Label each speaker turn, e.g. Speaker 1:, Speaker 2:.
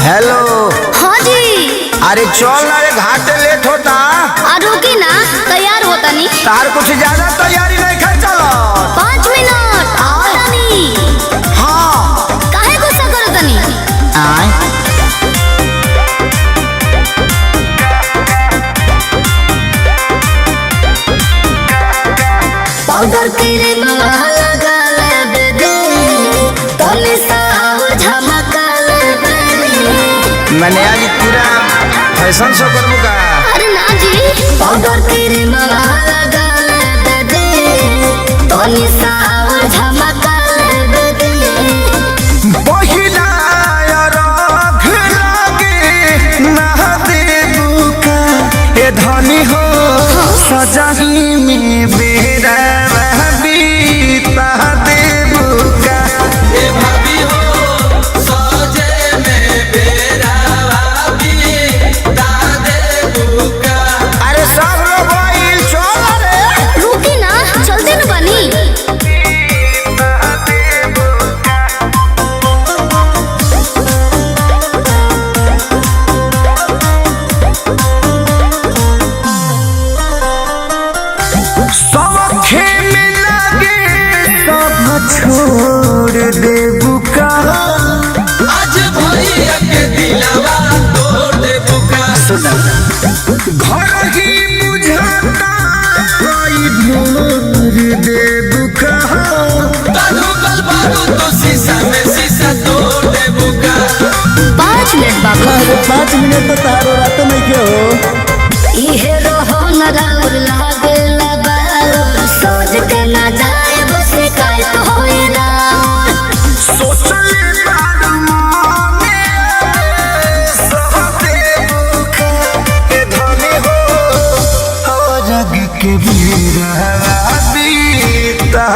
Speaker 1: Hello.
Speaker 2: हाँ जी।
Speaker 1: अरे चल ना रे, घाटे लेट होता।
Speaker 2: रुकी ना, तैयार होता नहीं।
Speaker 1: तार कुछ ज्यादा तैयारी नहीं कर, चलो
Speaker 2: 5 मिनट आवता नहीं।
Speaker 1: हाँ
Speaker 2: काहे गुस्सा करता नहीं?
Speaker 1: आए
Speaker 2: पाउडर क्रीम लगा ले दे, तोले साव झमका ले।
Speaker 1: मैंने आज पूरा फैशन शो करूँ का।
Speaker 2: अरे ना जी, पाउडर क्रीम लगा ले दे, तोले साव झमका ले।
Speaker 1: पहिला रख लागे ना देबू का, ए धनी हो सजाही में बेरा बीता देबू का।
Speaker 3: ए भाभी हो सजे में बेरा बीता देबू का।
Speaker 1: अरे सब लोग आइल, चल रे।
Speaker 2: रुकी ना, चलते न बनी।
Speaker 1: सबखे में लगे सब छोड़ देबू का।
Speaker 3: आज भैया के दिलवा तोड़ देबू का।
Speaker 1: घर ही बुझाता कोई भोर देबू का।
Speaker 3: बारू कल बारू तो शीशा में शीशा तोड़ देबू का।
Speaker 2: 5 मिनट बाबू।
Speaker 1: 5 मिनट तो तारो रात नहीं के हो।
Speaker 2: इहे रहो न राउर लागे लबारो, सोच के ना जाए बसे काय तो होई ना।
Speaker 1: सोचले बारू माने सब देबू का, ए धनी हो जग के बीरा बीता